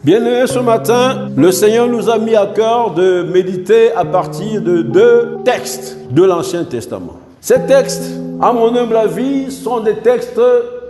Bien-aimés, ce matin, le Seigneur nous a mis à cœur de méditer à partir de 2 textes de l'Ancien Testament. Ces textes, à mon humble avis, sont des textes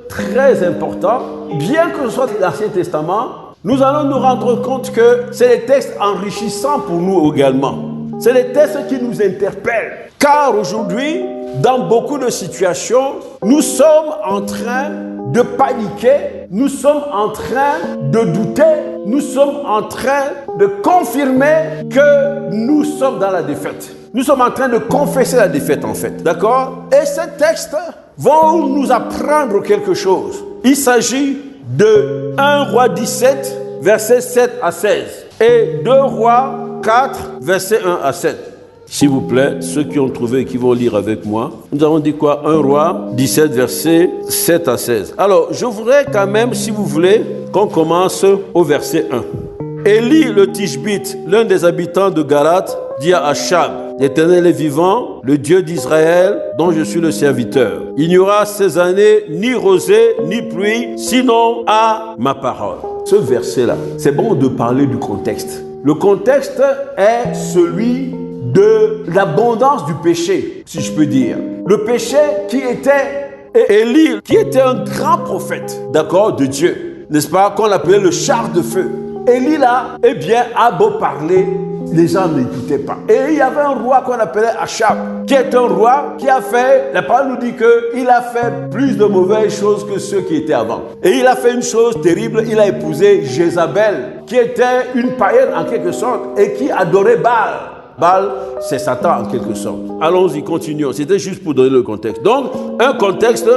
très importants. Bien que ce soit l'Ancien Testament, nous allons nous rendre compte que c'est des textes enrichissants pour nous également. C'est des textes qui nous interpellent. Car aujourd'hui, dans beaucoup de situations, nous sommes en train de paniquer, nous sommes en train de douter, nous sommes en train de confirmer que nous sommes dans la défaite. Nous sommes en train de confesser la défaite en fait, d'accord? Et ces textes vont nous apprendre quelque chose. Il s'agit de 1 Roi 17, versets 7 à 16 et 2 Rois 4, versets 1 à 7. S'il vous plaît, ceux qui ont trouvé et qui vont lire avec moi, nous avons dit quoi? 1 Roi 17, versets 7 à 16. Alors, je voudrais quand même, si vous voulez, qu'on commence au verset 1. Élie le Tishbite, l'un des habitants de Galath, dit à Achab: l'Éternel est vivant, le Dieu d'Israël, dont je suis le serviteur. Il n'y aura ces années ni rosée, ni pluie, sinon à ma parole. Ce verset-là, c'est bon de parler du contexte. Le contexte est celui de l'abondance du péché, si je peux dire. Le péché qui était Élie, qui était un grand prophète, d'accord, de Dieu, n'est-ce pas, qu'on appelait le char de feu. Élie là, eh bien, a beau parler, les gens n'écoutaient pas. Et il y avait un roi qu'on appelait Achab, qui est un roi qui a fait, la parole nous dit qu'il a fait plus de mauvaises choses que ceux qui étaient avant. Et il a fait une chose terrible, il a épousé Jézabel, qui était une païenne en quelque sorte, et qui adorait Baal. Baal, c'est Satan en quelque sorte. Allons-y, continuons. C'était juste pour donner le contexte. Donc, un contexte,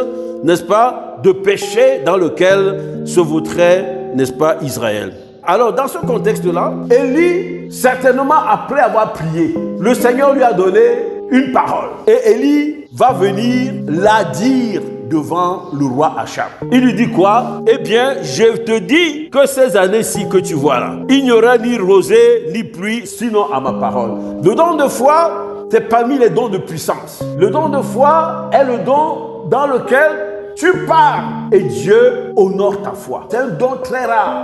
n'est-ce pas, de péché dans lequel se vautrait, n'est-ce pas, Israël. Alors, dans ce contexte-là, Élie, certainement après avoir prié, le Seigneur lui a donné une parole. Et Élie va venir la dire devant le roi Achab. Il lui dit quoi? Eh bien, je te dis que ces années-ci que tu vois là, il n'y aura ni rosée ni pluie, sinon à ma parole. Le don de foi, c'est parmi les dons de puissance. Le don de foi est le don dans lequel tu pars et Dieu honore ta foi. C'est un don très rare.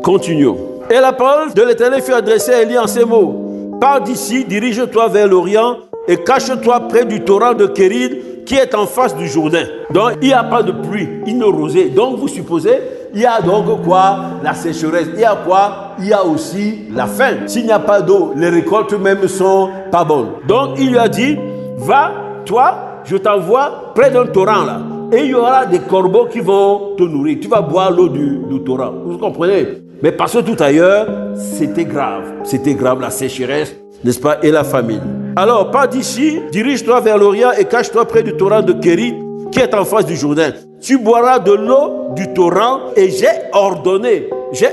Continuons. Et la parole de l'Éternel fut adressée à Élie en ces mots: pars d'ici, dirige-toi vers l'Orient et cache-toi près du torrent de Kérid qui est en face du Jourdain. Donc, il n'y a pas de pluie, il ne rosée. Donc, vous supposez, il y a donc quoi? La sécheresse. Il y a quoi? Il y a aussi la faim. S'il n'y a pas d'eau, les récoltes même sont pas bonnes. Donc, il lui a dit: va, toi, je t'envoie près d'un torrent là. Et il y aura des corbeaux qui vont te nourrir. Tu vas boire l'eau du torrent. Vous comprenez? Mais parce que tout ailleurs, c'était grave. C'était grave, la sécheresse, n'est-ce pas, et la famine. Alors, pars d'ici, dirige-toi vers l'Orient et cache-toi près du torrent de Kérit, qui est en face du Jourdain. Tu boiras de l'eau du torrent et j'ai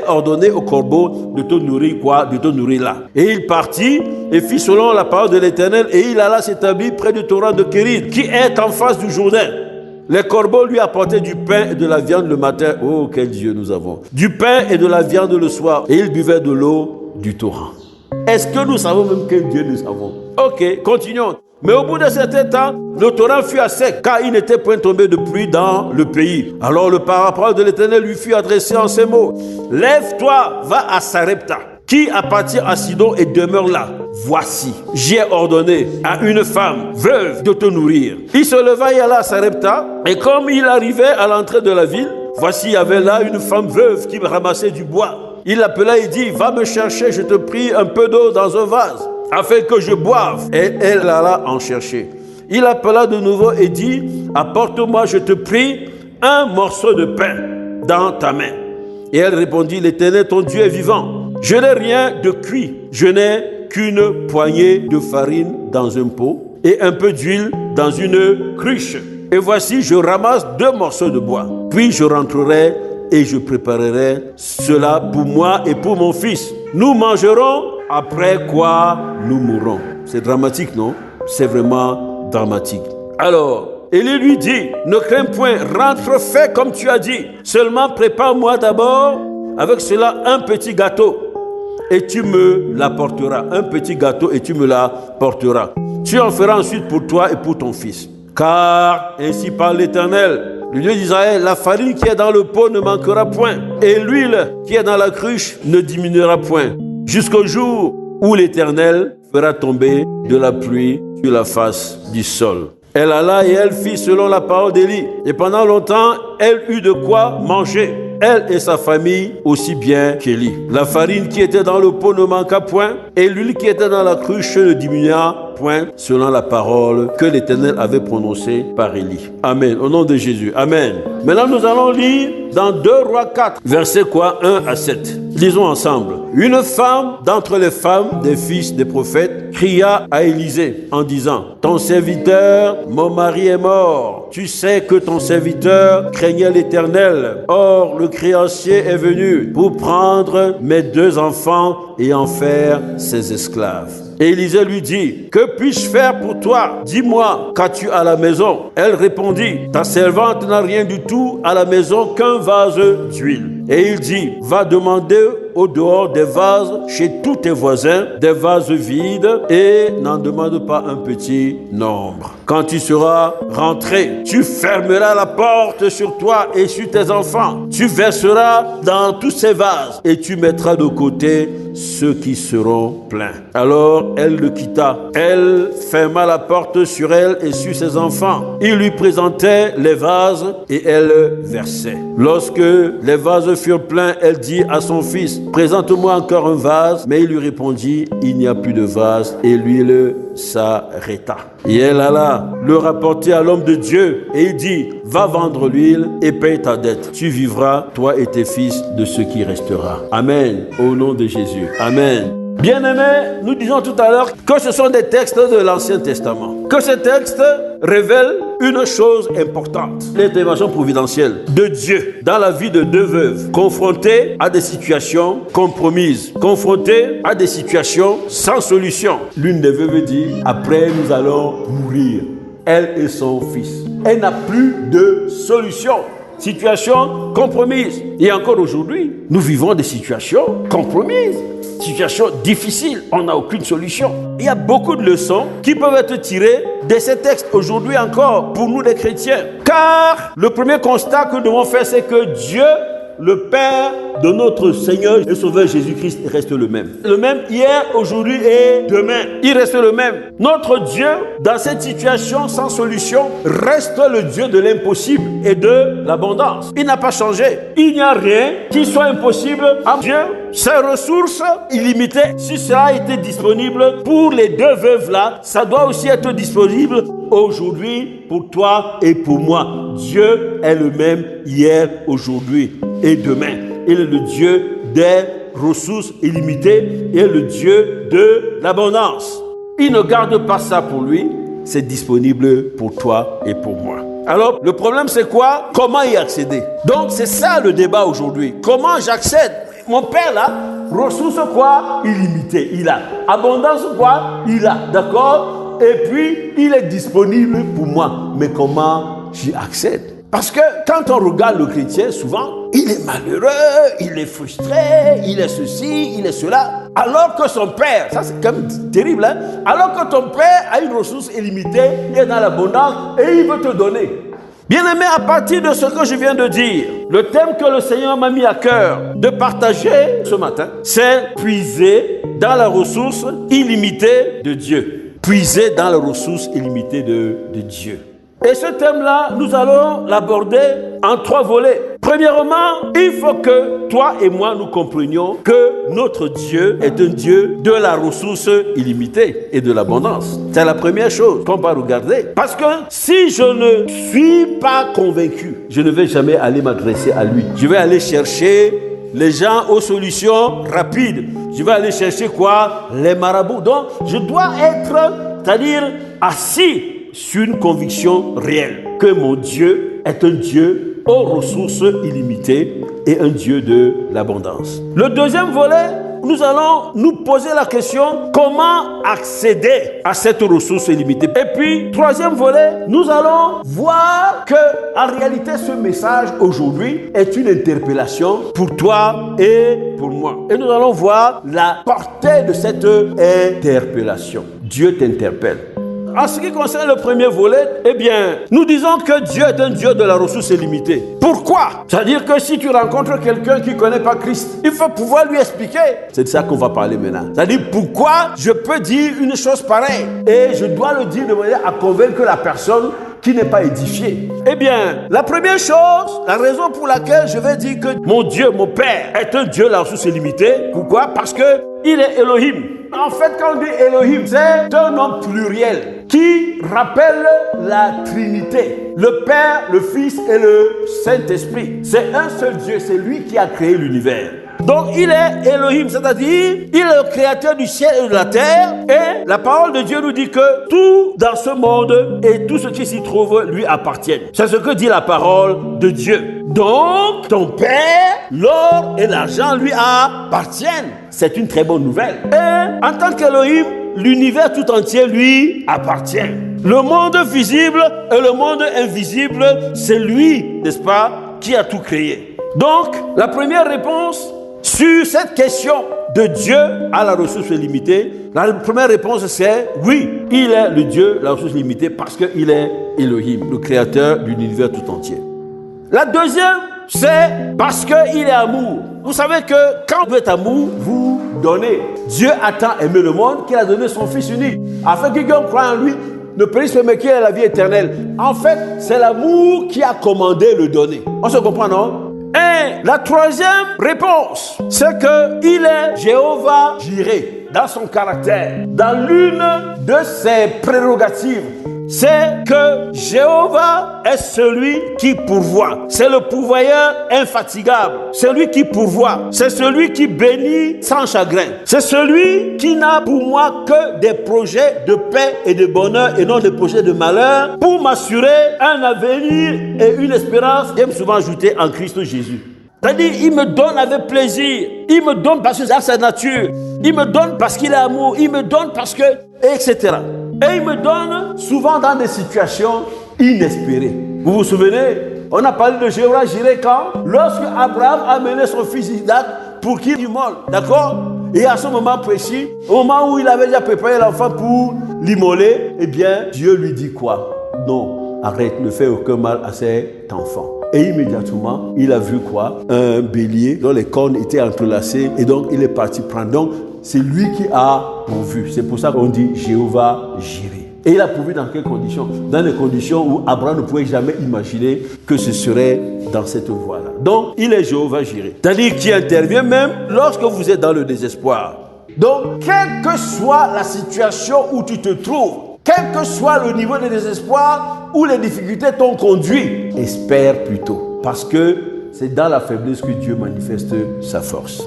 ordonné au corbeau de te nourrir quoi? De te nourrir là. Et il partit et fit selon la parole de l'Éternel et il alla s'établir près du torrent de Kérit, qui est en face du Jourdain. Les corbeaux lui apportaient du pain et de la viande le matin. Oh, quel Dieu nous avons! Du pain et de la viande le soir. Et il buvait de l'eau du torrent. Est-ce que nous savons même quel Dieu nous avons? Ok, continuons. Mais au bout d'un certain temps, le torrent fut à sec, car il n'était point tombé de pluie dans le pays. Alors le parole de l'Éternel lui fut adressé en ces mots: lève-toi, va à Sarepta, qui appartient à Sidon et demeure là. Voici, j'ai ordonné à une femme veuve de te nourrir. Il se leva et alla à Sarepta, et comme il arrivait à l'entrée de la ville, voici, il y avait là une femme veuve qui ramassait du bois. Il l'appela et dit: va me chercher, je te prie, un peu d'eau dans un vase, afin que je boive. Et elle alla en chercher. Il appela de nouveau et dit: apporte-moi, je te prie, un morceau de pain dans ta main. Et elle répondit: l'Éternel, ton Dieu est vivant. Je n'ai rien de cuit, je n'ai qu'une poignée de farine dans un pot et un peu d'huile dans une cruche. Et voici, je ramasse 2 morceaux de bois. Puis je rentrerai et je préparerai cela pour moi et pour mon fils. Nous mangerons, après quoi nous mourrons. C'est dramatique, non? C'est vraiment dramatique. Alors, Élie lui dit: ne crains point, rentre, fais comme tu as dit. Seulement prépare-moi d'abord avec cela un petit gâteau et tu me l'apporteras. Un petit gâteau et tu me l'apporteras. Tu en feras ensuite pour toi et pour ton fils. Car ainsi parle l'Éternel: le Dieu d'Israël, la farine qui est dans le pot ne manquera point, et l'huile qui est dans la cruche ne diminuera point, jusqu'au jour où l'Éternel fera tomber de la pluie sur la face du sol. Elle alla et elle fit selon la parole d'Élie. Et pendant longtemps, elle eut de quoi manger, elle et sa famille aussi bien qu'Élie. La farine qui était dans le pot ne manqua point, et l'huile qui était dans la cruche ne diminua point, selon la parole que l'Éternel avait prononcée par Élie. Amen. Au nom de Jésus. Amen. Maintenant, nous allons lire dans 2 Rois 4, versets 1 à 7. Lisons ensemble. Une femme d'entre les femmes des fils des prophètes cria à Élisée en disant: ton serviteur, mon mari est mort. Tu sais que ton serviteur craignait l'Éternel. Or, le créancier est venu pour prendre mes 2 enfants et en faire ses esclaves. Et Élisée lui dit: que puis-je faire pour toi? Dis-moi, qu'as-tu à la maison? Elle répondit: ta servante n'a rien du tout à la maison qu'un vase d'huile. Et il dit: va demander au dehors des vases chez tous tes voisins, des vases vides, et n'en demande pas un petit nombre. Quand tu seras rentré, tu fermeras la porte sur toi et sur tes enfants. Tu verseras dans tous ces vases et tu mettras de côté ceux qui seront pleins. Alors elle le quitta. Elle ferma la porte sur elle et sur ses enfants. Il lui présentait les vases et elle versait. Lorsque les vases furent pleins, elle dit à son fils: présente-moi encore un vase. Mais il lui répondit: il n'y a plus de vase. Et l'huile s'arrêta. Et elle alla le rapporter à l'homme de Dieu et il dit: va vendre l'huile et paye ta dette. Tu vivras, toi et tes fils, de ce qui restera. Amen. Au nom de Jésus. Amen. Bien-aimés, nous disons tout à l'heure que ce sont des textes de l'Ancien Testament. Que ces textes révèlent une chose importante: l'intervention providentielle de Dieu dans la vie de 2 veuves confrontées à des situations compromises, confrontées à des situations sans solution. L'une des veuves dit: après nous allons mourir, elle et son fils. Elle n'a plus de solution. Situation compromise. Et encore aujourd'hui, nous vivons des situations compromises, situations difficiles. On n'a aucune solution. Il y a beaucoup de leçons qui peuvent être tirées de ces textes aujourd'hui encore pour nous les chrétiens. Car le premier constat que nous devons faire, c'est que Dieu, le Père de notre Seigneur et Sauveur Jésus-Christ, reste le même. Le même hier, aujourd'hui et demain. Il reste le même. Notre Dieu, dans cette situation sans solution, reste le Dieu de l'impossible et de l'abondance. Il n'a pas changé. Il n'y a rien qui soit impossible à Dieu. Ses ressources illimitées, si cela a été disponible pour les 2 veuves-là, ça doit aussi être disponible aujourd'hui pour toi et pour moi. Dieu est le même hier, aujourd'hui et demain. Il est le Dieu des ressources illimitées et le Dieu de l'abondance. Il ne garde pas ça pour lui, c'est disponible pour toi et pour moi. Alors, le problème c'est quoi? Comment y accéder? Donc, c'est ça le débat aujourd'hui. Comment j'accède? Mon père là, ressources quoi? Illimitées, il a. Abondance quoi? Il a, d'accord? Et puis, il est disponible pour moi. Mais comment j'y accède? Parce que quand on regarde le chrétien, souvent, il est malheureux, il est frustré, il est ceci, il est cela. Alors que son père, ça c'est quand même terrible, hein? Alors que ton père a une ressource illimitée, il est dans l'abondance et il veut te donner. Bien-aimé, à partir de ce que je viens de dire, le thème que le Seigneur m'a mis à cœur de partager ce matin, c'est puiser dans la ressource illimitée de Dieu. Puiser dans la ressource illimitée de Dieu. Et ce thème-là, nous allons l'aborder en 3 volets. Premièrement, il faut que toi et moi nous comprenions que notre Dieu est un Dieu de la ressource illimitée et de l'abondance. C'est la première chose qu'on va regarder. Parce que si je ne suis pas convaincu, je ne vais jamais aller m'adresser à lui. Je vais aller chercher les gens aux solutions rapides. Je vais aller chercher quoi? Les marabouts. Donc, je dois être, c'est-à-dire assis sur une conviction réelle que mon Dieu est un Dieu aux ressources illimitées et un Dieu de l'abondance. Le deuxième volet, nous allons nous poser la question: comment accéder à cette ressource illimitée? Et puis, troisième volet, nous allons voir que en réalité, ce message aujourd'hui est une interpellation pour toi et pour moi. Et nous allons voir la portée de cette interpellation. Dieu t'interpelle. en ce qui concerne le premier volet, eh bien, nous disons que Dieu est un Dieu de la ressource illimitée. Pourquoi? C'est-à-dire que si tu rencontres quelqu'un qui ne connaît pas Christ, il faut pouvoir lui expliquer. C'est de ça qu'on va parler maintenant. C'est-à-dire pourquoi je peux dire une chose pareille et je dois le dire de manière à convaincre la personne qui n'est pas édifié. Eh bien, la première chose, la raison pour laquelle je vais dire que mon Dieu, mon Père, est un Dieu de la ressource illimitée. Pourquoi? Parce que il est Elohim. En fait, quand on dit Elohim, c'est un nom pluriel qui rappelle la Trinité. Le Père, le Fils et le Saint-Esprit. C'est un seul Dieu, c'est lui qui a créé l'univers. Donc il est Elohim, c'est-à-dire il est le créateur du ciel et de la terre. Et la parole de Dieu nous dit que tout dans ce monde et tout ce qui s'y trouve lui appartiennent. C'est ce que dit la parole de Dieu. Donc ton Père, l'or et l'argent lui appartiennent. C'est une très bonne nouvelle. Et en tant qu'Elohim, l'univers tout entier lui appartient. Le monde visible et le monde invisible, c'est lui, n'est-ce pas, qui a tout créé. Donc la première réponse sur cette question de Dieu à la ressource limitée, la première réponse c'est oui, il est le Dieu de la ressource limitée parce qu'il est Elohim, le créateur de l'univers tout entier. La deuxième, c'est parce qu'il est amour. Vous savez que quand vous êtes amour, vous donnez. Dieu a tant aimé le monde qu'il a donné son Fils unique, afin que quiconque croit en lui ne périsse pas mais qu'il ait la vie éternelle. En fait, c'est l'amour qui a commandé le donner. On se comprend, non? Et la troisième réponse, c'est qu'il est Jéhovah Jireh dans son caractère. Dans l'une de ses prérogatives, c'est que Jéhovah est celui qui pourvoit. C'est le pourvoyeur infatigable. C'est lui qui pourvoit. C'est celui qui bénit sans chagrin. C'est celui qui n'a pour moi que des projets de paix et de bonheur et non des projets de malheur pour m'assurer un avenir et une espérance, j'aime souvent ajouter, en Christ Jésus. C'est-à-dire, il me donne avec plaisir. Il me donne parce que c'est sa nature. Il me donne parce qu'il est amour. Il me donne parce que... etc. Et il me donne souvent dans des situations inespérées. Vous vous souvenez? On a parlé de Jéhovah Jireh quand? Lorsque Abraham a mené son fils Isaac pour qu'il immole. D'accord? Et à ce moment précis, au moment où il avait déjà préparé l'enfant pour l'immoler, eh bien, Dieu lui dit quoi? Non, arrête, ne fais aucun mal à cet enfant. Et immédiatement, il a vu quoi? Un bélier dont les cornes étaient entrelacées et donc il est parti prendre. Donc, c'est lui qui a pourvu. C'est pour ça qu'on dit Jéhovah Jireh. Et il a pourvu dans quelles conditions? Dans des conditions où Abraham ne pouvait jamais imaginer que ce serait dans cette voie-là. Donc, il est Jéhovah Jireh. C'est-à-dire qu'il intervient même lorsque vous êtes dans le désespoir. Donc, quelle que soit la situation où tu te trouves, quel que soit le niveau de désespoir ou les difficultés t'ont conduit, espère plutôt. Parce que c'est dans la faiblesse que Dieu manifeste sa force.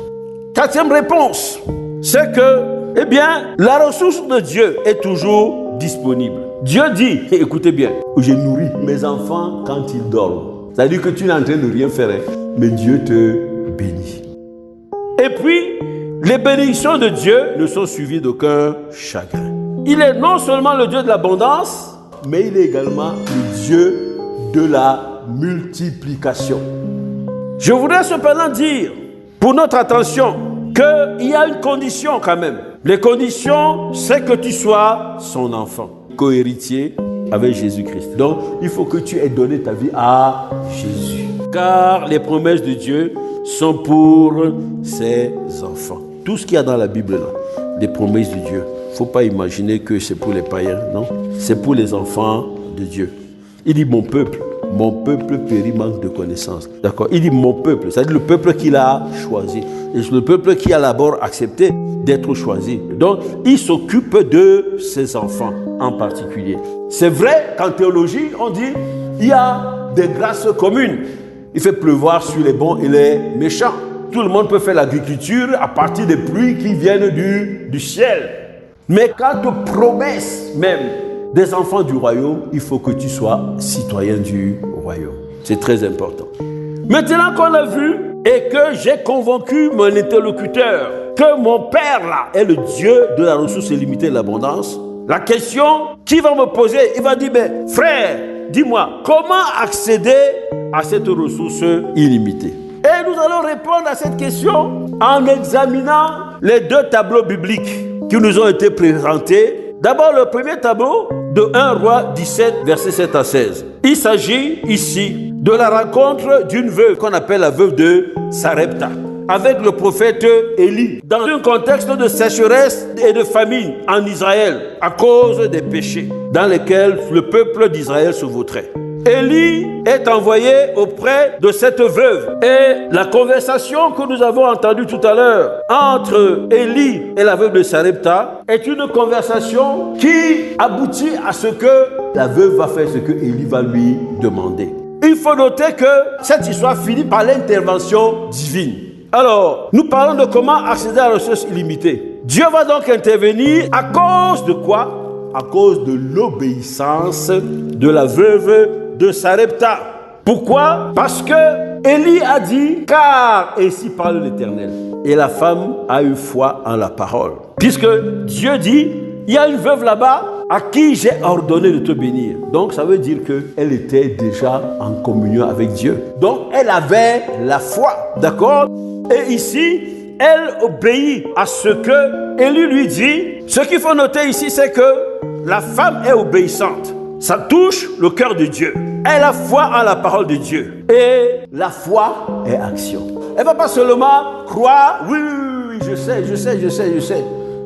Quatrième réponse, c'est que, eh bien, la ressource de Dieu est toujours disponible. Dieu dit, écoutez bien, je nourris mes enfants quand ils dorment. C'est-à-dire que tu n'es en train de rien faire, mais Dieu te bénit. Et puis, les bénédictions de Dieu ne sont suivies d'aucun chagrin. Il est non seulement le Dieu de l'abondance, mais il est également le Dieu de la multiplication. Je voudrais cependant dire, pour notre attention, qu'il y a une condition quand même. Les conditions, c'est que tu sois son enfant, co-héritier avec Jésus-Christ. Donc, il faut que tu aies donné ta vie à Jésus. Car les promesses de Dieu sont pour ses enfants. Tout ce qu'il y a dans la Bible, là, les promesses de Dieu, il ne faut pas imaginer que c'est pour les païens, non. C'est pour les enfants de Dieu. Il dit mon peuple périt manque de connaissance. D'accord? Il dit mon peuple, c'est-à-dire le peuple qu'il a choisi. Et le peuple qui a d'abord accepté d'être choisi. Donc, il s'occupe de ses enfants en particulier. C'est vrai qu'en théologie, on dit il y a des grâces communes. Il fait pleuvoir sur les bons et les méchants. Tout le monde peut faire l'agriculture à partir des pluies qui viennent du ciel. Mais quant aux promesses même des enfants du royaume, il faut que tu sois citoyen du royaume. C'est très important. Maintenant qu'on a vu et que j'ai convaincu mon interlocuteur que mon Père là est le Dieu de la ressource illimitée et de l'abondance, la question qu'il va me poser, il va dire, mais frère, dis-moi, comment accéder à cette ressource illimitée? Et nous allons répondre à cette question en examinant les deux tableaux bibliques qui nous ont été présentés. D'abord, le premier tableau de 1 Roi 17, versets 7 à 16. Il s'agit ici de la rencontre d'une veuve qu'on appelle la veuve de Sarepta avec le prophète Élie dans un contexte de sécheresse et de famine en Israël à cause des péchés dans lesquels le peuple d'Israël se vautrait. Élie est envoyé auprès de cette veuve et la conversation que nous avons entendue tout à l'heure entre Élie et la veuve de Sarepta est une conversation qui aboutit à ce que la veuve va faire ce que Élie va lui demander. Il faut noter que cette histoire finit par l'intervention divine. Alors, nous parlons de comment accéder à la ressource illimitée. Dieu va donc intervenir à cause de quoi? À cause de l'obéissance de la veuve de Sarepta. Pourquoi? Parce que Élie a dit, car ainsi parle l'Éternel. Et la femme a eu foi en la parole. Puisque Dieu dit, il y a une veuve là-bas à qui j'ai ordonné de te bénir. Donc ça veut dire qu'elle était déjà en communion avec Dieu. Donc elle avait la foi. D'accord? Et ici, elle obéit à ce que Élie lui dit. Ce qu'il faut noter ici, c'est que la femme est obéissante. Ça touche le cœur de Dieu. Elle a foi en la parole de Dieu. Et la foi est action. Elle ne va pas seulement croire, oui, je sais.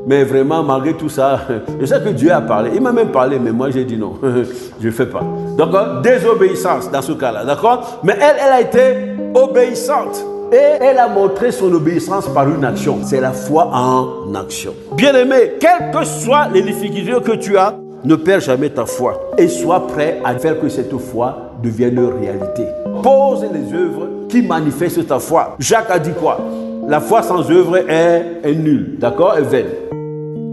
Mais vraiment, malgré tout ça, je sais que Dieu a parlé. Il m'a même parlé, mais moi j'ai dit non, je ne fais pas. Donc, désobéissance dans ce cas-là, d'accord? Mais elle a été obéissante. Et elle a montré son obéissance par une action. C'est la foi en action. Bien-aimé, quelles que soient les difficultés que tu as, ne perds jamais ta foi et sois prêt à faire que cette foi devienne réalité. Pose les œuvres qui manifestent ta foi. Jacques a dit quoi? La foi sans œuvre est nulle, d'accord? Est vaine.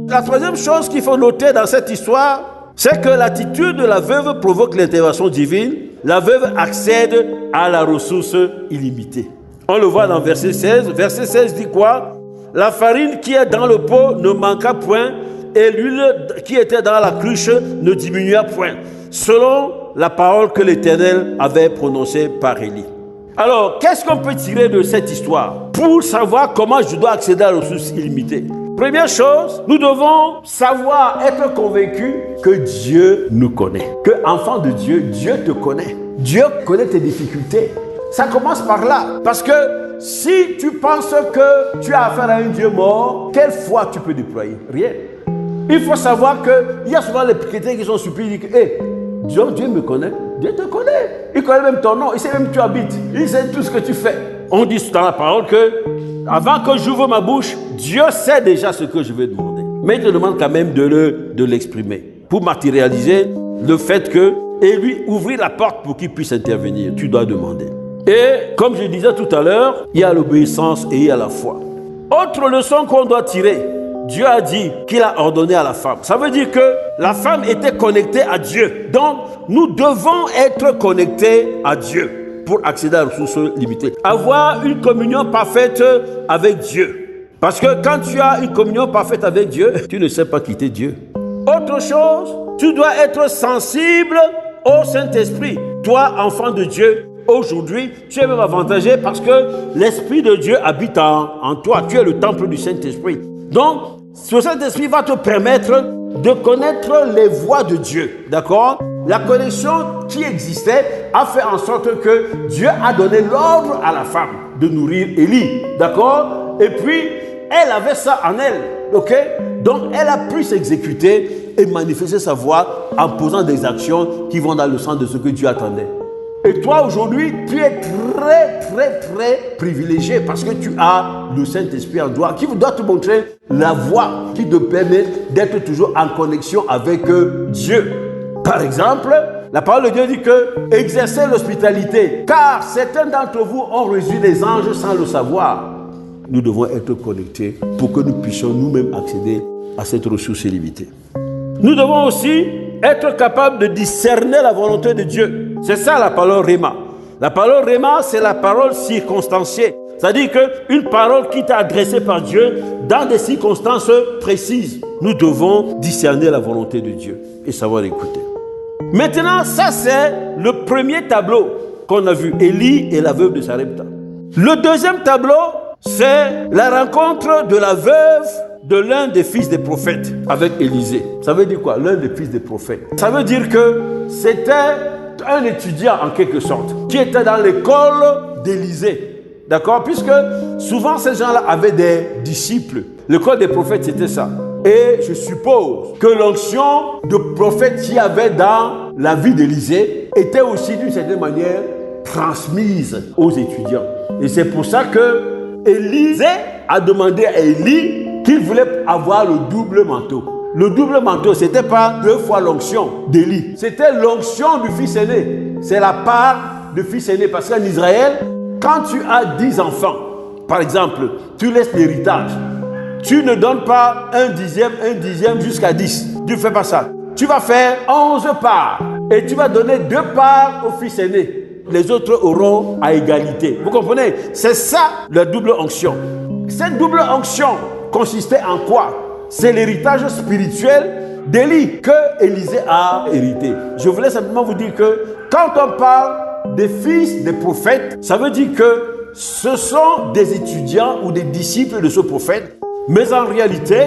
La troisième chose qu'il faut noter dans cette histoire, c'est que l'attitude de la veuve provoque l'intervention divine. La veuve accède à la ressource illimitée. On le voit dans verset 16. Verset 16 dit quoi? La farine qui est dans le pot ne manqua point, et l'huile qui était dans la cruche ne diminua point, selon la parole que l'Éternel avait prononcée par Élie. Alors, qu'est-ce qu'on peut tirer de cette histoire pour savoir comment je dois accéder à la ressource illimitée? Première chose, nous devons savoir, être convaincus que Dieu nous connaît. Que, enfant de Dieu, Dieu te connaît. Dieu connaît tes difficultés. Ça commence par là. Parce que si tu penses que tu as affaire à un Dieu mort, quelle foi tu peux déployer? Rien. Il faut savoir qu'il y a souvent les chrétiens qui sont surpris, ils disent que Dieu me connaît. Dieu te connaît. Il connaît même ton nom. Il sait même où tu habites. Il sait tout ce que tu fais. On dit dans la parole que avant que j'ouvre ma bouche, Dieu sait déjà ce que je vais demander. Mais il te demande quand même de l'exprimer pour matérialiser le fait que et lui ouvrir la porte pour qu'il puisse intervenir. Tu dois demander. Et comme je disais tout à l'heure, il y a l'obéissance et il y a la foi. Autre leçon qu'on doit tirer. Dieu a dit qu'il a ordonné à la femme. Ça veut dire que la femme était connectée à Dieu. Donc, nous devons être connectés à Dieu pour accéder à la ressource limitée. Avoir une communion parfaite avec Dieu. Parce que quand tu as une communion parfaite avec Dieu, tu ne sais pas quitter Dieu. Autre chose, tu dois être sensible au Saint-Esprit. Toi, enfant de Dieu, aujourd'hui, tu es même avantagé parce que l'Esprit de Dieu habite en toi. Tu es le temple du Saint-Esprit. Donc, ce Saint-Esprit va te permettre de connaître les voies de Dieu, d'accord? La connexion qui existait a fait en sorte que Dieu a donné l'ordre à la femme de nourrir Élie, d'accord? Et puis, elle avait ça en elle, ok? Donc, elle a pu s'exécuter et manifester sa voix en posant des actions qui vont dans le sens de ce que Dieu attendait. Et toi, aujourd'hui, tu es très privilégié parce que tu as le Saint-Esprit en toi qui doit te montrer la voie qui te permet d'être toujours en connexion avec Dieu. Par exemple, la parole de Dieu dit que exercez l'hospitalité, car certains d'entre vous ont reçu des anges sans le savoir. Nous devons être connectés pour que nous puissions nous-mêmes accéder à cette ressource illimitée. Nous devons aussi être capables de discerner la volonté de Dieu. C'est ça la parole Réma. La parole Réma, c'est la parole circonstanciée. C'est-à-dire qu'une parole qui t'est adressée par Dieu dans des circonstances précises. Nous devons discerner la volonté de Dieu et savoir écouter. Maintenant, ça c'est le premier tableau qu'on a vu. Élie et la veuve de Sarepta. Le deuxième tableau, c'est la rencontre de la veuve de l'un des fils des prophètes avec Élisée. Ça veut dire quoi, l'un des fils des prophètes? Ça veut dire que c'était un étudiant en quelque sorte, qui était dans l'école d'Élisée. D'accord? Puisque souvent ces gens-là avaient des disciples. L'école des prophètes, c'était ça. Et je suppose que l'onction de prophète qu'il y avait dans la vie d'Élisée était aussi d'une certaine manière transmise aux étudiants. Et c'est pour ça que Élisée a demandé à Élie qu'il voulait avoir le double manteau. Le double manteau, ce n'était pas 2 fois l'onction d'Élie. C'était l'onction du fils aîné. C'est la part du fils aîné. Parce qu'en Israël, quand tu as 10 enfants, par exemple, tu laisses l'héritage. Tu ne donnes pas un dixième jusqu'à 10. Tu ne fais pas ça. Tu vas faire 11 parts. Et tu vas donner 2 parts au fils aîné. Les autres auront à égalité. Vous comprenez? C'est ça la double onction. Cette double onction consistait en quoi? C'est l'héritage spirituel d'Élie que Élisée a hérité. Je voulais simplement vous dire que quand on parle des fils des prophètes, ça veut dire que ce sont des étudiants ou des disciples de ce prophète. Mais en réalité,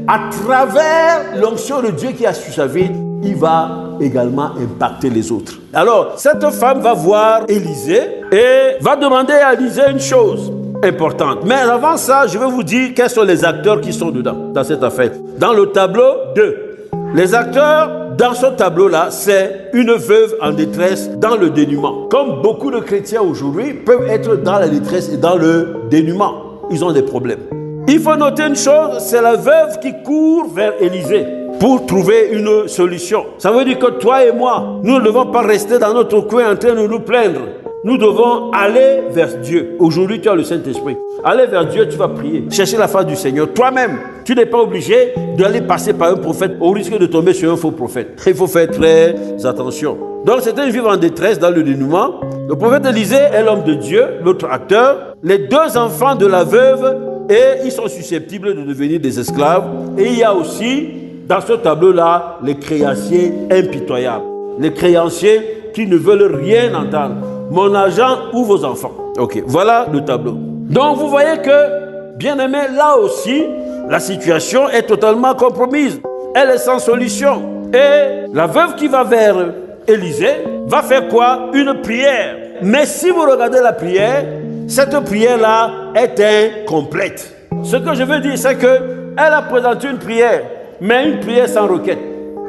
à travers l'onction de Dieu qui a sur sa vie, il va également impacter les autres. Alors, cette femme va voir Élisée et va demander à Élisée une chose importante. Mais avant ça, je vais vous dire quels sont les acteurs qui sont dedans, dans cette affaire. Dans le tableau 2, les acteurs dans ce tableau-là, c'est une veuve en détresse dans le dénuement. Comme beaucoup de chrétiens aujourd'hui peuvent être dans la détresse et dans le dénuement. Ils ont des problèmes. Il faut noter une chose, c'est la veuve qui court vers Élisée pour trouver une solution. Ça veut dire que toi et moi, nous ne devons pas rester dans notre coin en train de nous plaindre. Nous devons aller vers Dieu. Aujourd'hui, tu as le Saint-Esprit. Aller vers Dieu, tu vas prier. Chercher la face du Seigneur. Toi-même, tu n'es pas obligé d'aller passer par un prophète au risque de tomber sur un faux prophète. Il faut faire très attention. Donc, c'était une veuve en détresse dans le dénouement. Le prophète Élisée est l'homme de Dieu, l'autre acteur. Les 2 enfants de la veuve, et ils sont susceptibles de devenir des esclaves. Et il y a aussi, dans ce tableau-là, les créanciers impitoyables. Les créanciers qui ne veulent rien entendre. Mon argent ou vos enfants. Ok, voilà le tableau. Donc vous voyez que, bien aimé, là aussi, la situation est totalement compromise. Elle est sans solution. Et la veuve qui va vers Élisée va faire quoi? Une prière. Mais si vous regardez la prière, cette prière-là est incomplète. Ce que je veux dire, c'est qu'elle a présenté une prière, mais une prière sans requête.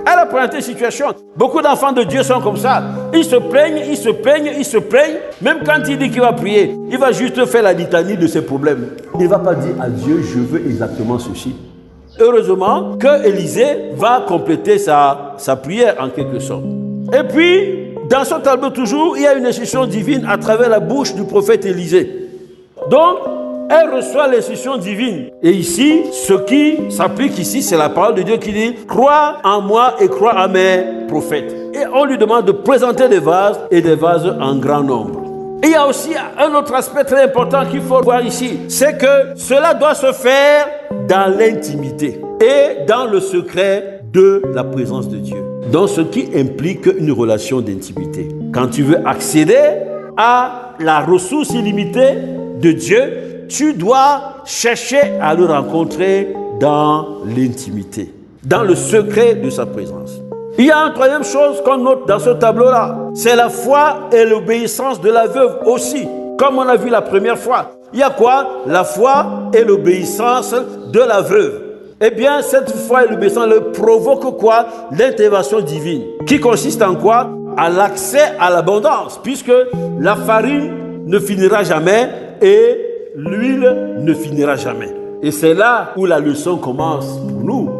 Elle a présenté une situation. Beaucoup d'enfants de Dieu sont comme ça. Ils se plaignent, ils se plaignent, ils se plaignent. Même quand il dit qu'il va prier, il va juste faire la litanie de ses problèmes. Il ne va pas dire à Dieu, je veux exactement ceci. Heureusement que Élisée va compléter sa prière en quelque sorte. Et puis, dans ce tableau toujours, il y a une instruction divine à travers la bouche du prophète Élisée. Donc, elle reçoit l'instruction divine. Et ici, ce qui s'applique ici, c'est la parole de Dieu qui dit « Crois en moi et crois à mes prophètes ». Et on lui demande de présenter des vases et des vases en grand nombre. Et il y a aussi un autre aspect très important qu'il faut voir ici. C'est que cela doit se faire dans l'intimité et dans le secret de la présence de Dieu. Donc, ce qui implique une relation d'intimité. Quand tu veux accéder à la ressource illimitée de Dieu, tu dois chercher à le rencontrer dans l'intimité, dans le secret de sa présence. Il y a une troisième chose qu'on note dans ce tableau-là, c'est la foi et l'obéissance de la veuve aussi, comme on a vu la première fois. Il y a quoi? La foi et l'obéissance de la veuve. Eh bien, cette foi et l'obéissance provoquent quoi? L'intervention divine, qui consiste en quoi? À l'accès à l'abondance, puisque la farine ne finira jamais et l'huile ne finira jamais. Et c'est là où la leçon commence pour nous.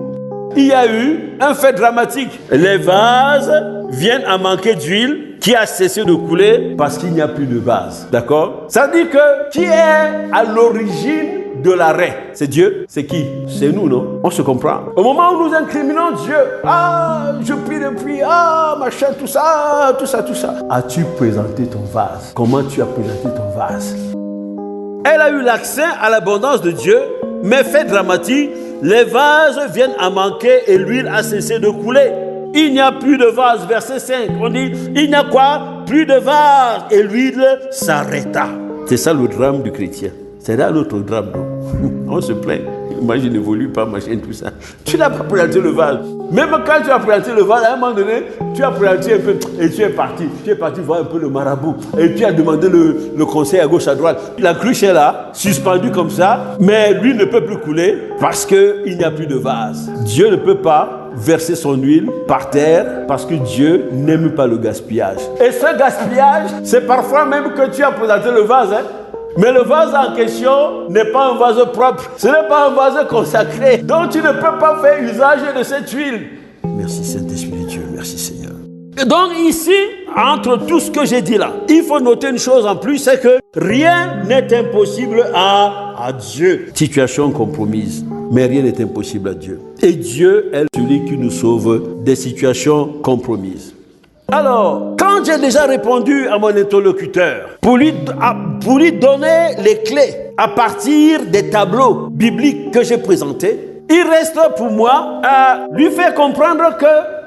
Il y a eu un fait dramatique. Les vases viennent à manquer d'huile qui a cessé de couler parce qu'il n'y a plus de vase. D'accord? Ça dit que qui est à l'origine de l'arrêt? C'est Dieu? C'est qui? C'est nous, non? On se comprend. Au moment où nous incriminons Dieu, je prie depuis, machin, tout ça. As-tu présenté ton vase? Comment tu as présenté ton vase? Elle a eu l'accès à l'abondance de Dieu, mais fait dramatique, les vases viennent à manquer et l'huile a cessé de couler. Il n'y a plus de vase, verset 5. On dit, il n'y a quoi? Plus de vase et l'huile s'arrêta. C'est ça le drame du chrétien. C'est là l'autre drame, non? On se plaint. Moi, je n'évolue pas, machin, tout ça. Tu n'as pas présenté le vase. Même quand tu as présenté le vase, à un moment donné, tu as présenté un peu et tu es parti. Tu es parti voir un peu le marabout. Et tu as demandé le conseil à gauche, à droite. La cruche est là, suspendue comme ça, mais lui ne peut plus couler parce qu'il n'y a plus de vase. Dieu ne peut pas verser son huile par terre parce que Dieu n'aime pas le gaspillage. Et ce gaspillage, c'est parfois même que tu as présenté le vase, hein. Mais le vase en question n'est pas un vase propre. Ce n'est pas un vase consacré. Donc tu ne peux pas faire usage de cette huile. Merci Saint-Esprit de Dieu. Merci Seigneur. Et donc ici, entre tout ce que j'ai dit là, il faut noter une chose en plus, c'est que rien n'est impossible à Dieu. Situation compromise, mais rien n'est impossible à Dieu. Et Dieu est celui qui nous sauve des situations compromises. Alors, quand j'ai déjà répondu à mon interlocuteur pour lui donner les clés à partir des tableaux bibliques que j'ai présentés, il reste pour moi à lui faire comprendre que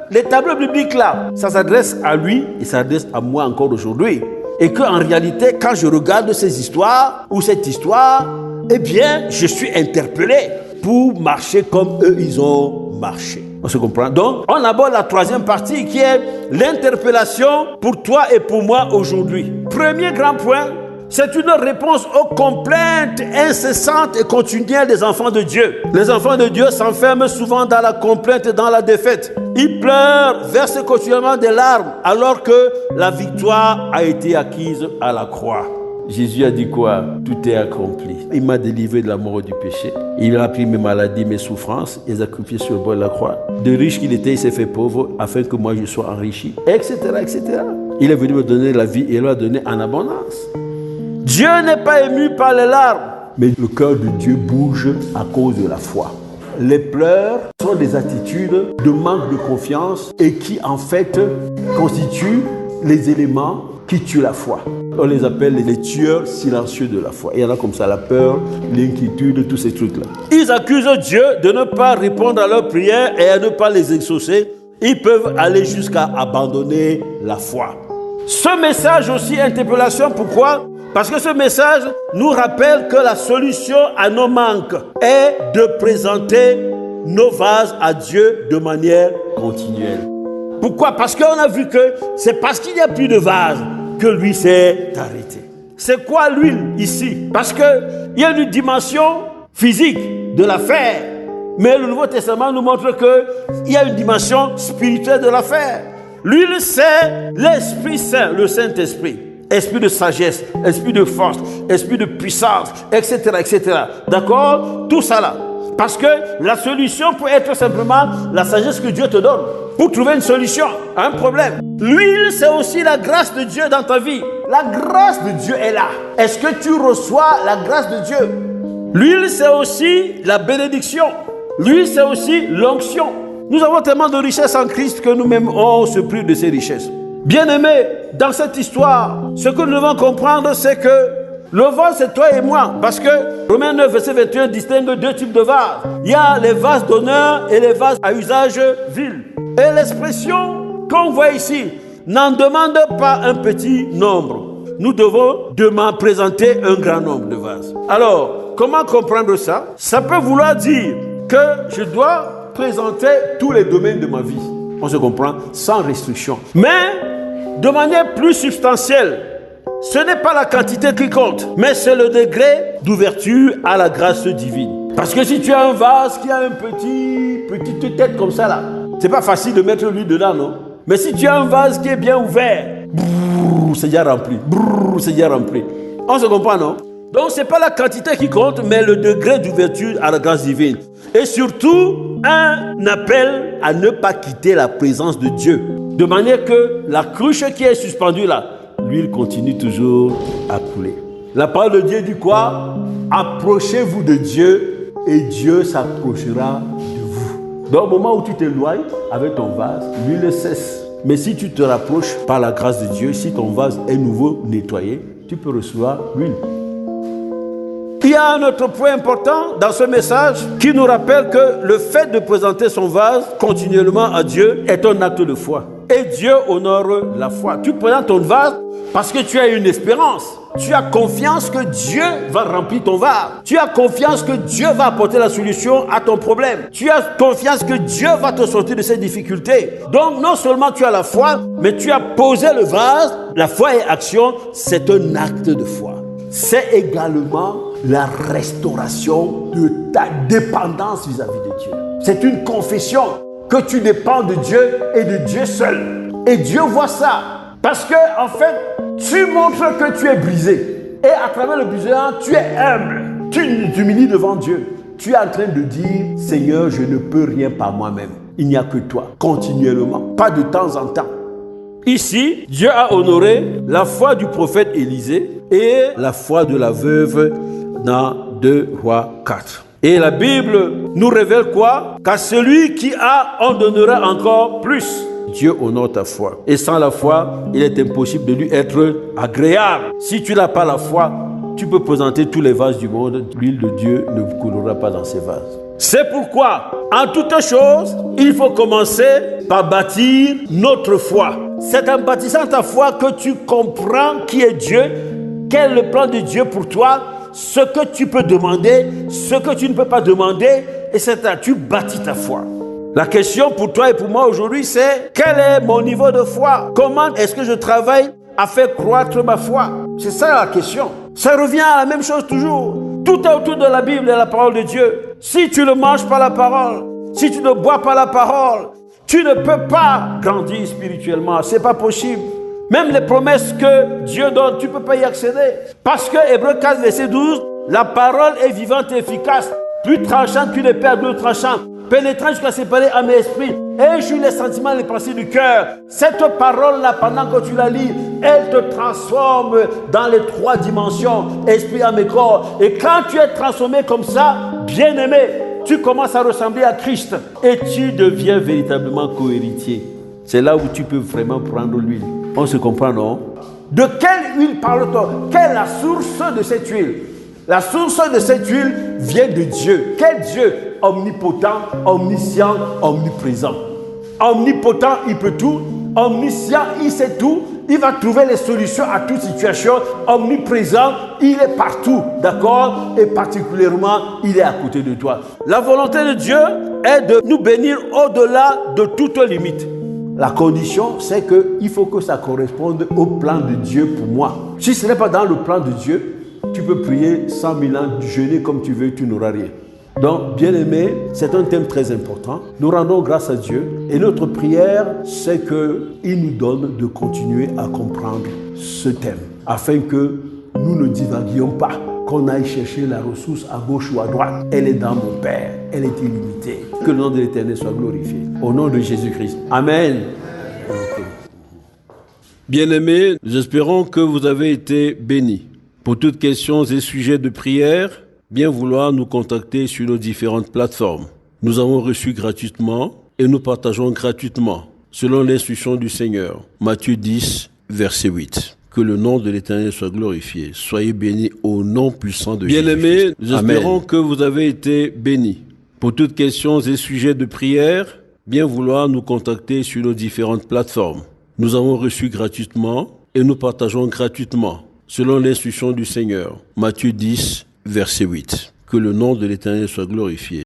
les tableaux bibliques là, ça s'adresse à lui et ça s'adresse à moi encore aujourd'hui. Et qu'en réalité, quand je regarde ces histoires ou cette histoire, eh bien, je suis interpellé pour marcher comme eux, ils ont marché. On se comprend. Donc, on aborde la troisième partie qui est l'interpellation pour toi et pour moi aujourd'hui. Premier grand point, c'est une réponse aux complaintes incessantes et continuelles des enfants de Dieu. Les enfants de Dieu s'enferment souvent dans la complainte et dans la défaite. Ils pleurent, versent continuellement des larmes alors que la victoire a été acquise à la croix. Jésus a dit quoi? Tout est accompli. Il m'a délivré de la mort du péché. Il a pris mes maladies, mes souffrances, et les a crucifiées sur le bord de la croix. De riche qu'il était, il s'est fait pauvre afin que moi je sois enrichi, etc., etc. Il est venu me donner la vie et il l'a donné en abondance. Dieu n'est pas ému par les larmes, mais le cœur de Dieu bouge à cause de la foi. Les pleurs sont des attitudes de manque de confiance et qui en fait constituent les éléments qui tuent la foi. On les appelle les tueurs silencieux de la foi. Il y en a comme ça, la peur, l'inquiétude, tous ces trucs-là. Ils accusent Dieu de ne pas répondre à leurs prières et à ne pas les exaucer. Ils peuvent aller jusqu'à abandonner la foi. Ce message aussi, interpellation, pourquoi? Parce que ce message nous rappelle que la solution à nos manques est de présenter nos vases à Dieu de manière continuelle. Pourquoi? Parce qu'on a vu que c'est parce qu'il n'y a plus de vase que lui s'est arrêté. C'est quoi l'huile ici? Parce qu'il y a une dimension physique de l'affaire, mais le Nouveau Testament nous montre qu'il y a une dimension spirituelle de l'affaire. L'huile, c'est l'Esprit Saint, le Saint-Esprit. Esprit de sagesse, esprit de force, esprit de puissance, etc., etc. D'accord? Tout ça là. Parce que la solution peut être simplement la sagesse que Dieu te donne pour trouver une solution à un problème. L'huile, c'est aussi la grâce de Dieu dans ta vie. La grâce de Dieu est là. Est-ce que tu reçois la grâce de Dieu? L'huile, c'est aussi la bénédiction. L'huile, c'est aussi l'onction. Nous avons tellement de richesses en Christ que nous-mêmes, on se prive de ces richesses. Bien-aimés, dans cette histoire, ce que nous devons comprendre, c'est que le vase, c'est toi et moi. Parce que Romains 9, verset 21 distingue deux types de vases. Il y a les vases d'honneur et les vases à usage vil. Et l'expression qu'on voit ici n'en demande pas un petit nombre. Nous devons présenter un grand nombre de vases. Alors, comment comprendre ça? Ça peut vouloir dire que je dois présenter tous les domaines de ma vie. On se comprend, sans restriction. Mais, de manière plus substantielle, ce n'est pas la quantité qui compte, mais c'est le degré d'ouverture à la grâce divine. Parce que si tu as un vase qui a une petite tête comme ça là, c'est pas facile de mettre l'huile dedans, non? Mais si tu as un vase qui est bien ouvert, c'est déjà rempli. C'est déjà rempli. On se comprend, non? Donc c'est pas la quantité qui compte, mais le degré d'ouverture à la grâce divine. Et surtout, un appel à ne pas quitter la présence de Dieu. De manière que la cruche qui est suspendue là, l'huile continue toujours à couler. La parole de Dieu dit quoi? Approchez-vous de Dieu et Dieu s'approchera de vous. Dans le moment où tu t'éloignes avec ton vase, l'huile cesse. Mais si tu te rapproches par la grâce de Dieu, si ton vase est nouveau nettoyé, tu peux recevoir l'huile. Il y a un autre point important dans ce message qui nous rappelle que le fait de présenter son vase continuellement à Dieu est un acte de foi. Et Dieu honore la foi. Tu présentes ton vase parce que tu as une espérance. Tu as confiance que Dieu va remplir ton vase. Tu as confiance que Dieu va apporter la solution à ton problème. Tu as confiance que Dieu va te sortir de ces difficultés. Donc non seulement tu as la foi, mais tu as posé le vase. La foi et action, c'est un acte de foi. C'est également la restauration de ta dépendance vis-à-vis de Dieu. C'est une confession que tu dépends de Dieu et de Dieu seul. Et Dieu voit ça. Parce que, en fait, tu montres que tu es brisé. Et à travers le brisement, tu es humble. Tu t'humilies devant Dieu. Tu es en train de dire, Seigneur, je ne peux rien par moi-même. Il n'y a que toi, continuellement, pas de temps en temps. Ici, Dieu a honoré la foi du prophète Élisée et la foi de la veuve dans 2 Rois 4. Et la Bible nous révèle quoi? Qu'à celui qui a, on donnera encore plus. Dieu honore ta foi. Et sans la foi, il est impossible de lui être agréable. Si tu n'as pas la foi, tu peux présenter tous les vases du monde. L'huile de Dieu ne coulera pas dans ces vases. C'est pourquoi, en toutes choses, il faut commencer par bâtir notre foi. C'est en bâtissant ta foi que tu comprends qui est Dieu, quel est le plan de Dieu pour toi, ce que tu peux demander, ce que tu ne peux pas demander, etc. Tu bâtis ta foi. La question pour toi et pour moi aujourd'hui, c'est quel est mon niveau de foi? Comment est-ce que je travaille à faire croître ma foi? C'est ça la question. Ça revient à la même chose toujours. Tout est autour de la Bible et la parole de Dieu. Si tu ne manges pas la parole, si tu ne bois pas la parole, tu ne peux pas grandir spirituellement. C'est pas possible. Même les promesses que Dieu donne, tu ne peux pas y accéder. Parce que Hébreux 4, verset 12, la parole est vivante et efficace, plus tranchante qu'une épée à double tranchant, pénétrant jusqu'à séparer âme et esprit, et jure les sentiments et les pensées du cœur. Cette parole-là, pendant que tu la lis, elle te transforme dans les 3 dimensions, esprit, âme et corps. Et quand tu es transformé comme ça, bien-aimé, tu commences à ressembler à Christ et tu deviens véritablement co-héritier. C'est là où tu peux vraiment prendre l'huile. On se comprend, non? De quelle huile parle-t-on? Quelle est la source de cette huile? La source de cette huile vient de Dieu. Quel Dieu? Omnipotent, omniscient, omniprésent. Omnipotent, il peut tout. Omniscient, il sait tout. Il va trouver les solutions à toute situation. Omniprésent, il est partout, d'accord? Et particulièrement, il est à côté de toi. La volonté de Dieu est de nous bénir au-delà de toute limite. La condition, c'est qu'il faut que ça corresponde au plan de Dieu pour moi. Si ce n'est pas dans le plan de Dieu, tu peux prier 100 000 ans, jeûner comme tu veux, tu n'auras rien. Donc, bien-aimé, c'est un thème très important. Nous rendons grâce à Dieu et notre prière, c'est qu'il nous donne de continuer à comprendre ce thème afin que nous ne divaguions pas, qu'on aille chercher la ressource à gauche ou à droite. Elle est dans mon Père, elle est illimitée. Que le nom de l'Éternel soit glorifié. Au nom de Jésus-Christ. Amen. Bien-aimés, nous espérons que vous avez été bénis. Pour toutes questions et sujets de prière, bien vouloir nous contacter sur nos différentes plateformes. Nous avons reçu gratuitement et nous partageons gratuitement, selon l'instruction du Seigneur. Matthieu 10, verset 8. Que le nom de l'Éternel soit glorifié. Soyez bénis au nom puissant de Jésus. Bien-aimés, nous espérons que vous avez été bénis. Pour toutes questions et sujets de prière, bien vouloir nous contacter sur nos différentes plateformes. Nous avons reçu gratuitement et nous partageons gratuitement, selon l'instruction du Seigneur. Matthieu 10, verset 8. Que le nom de l'Éternel soit glorifié.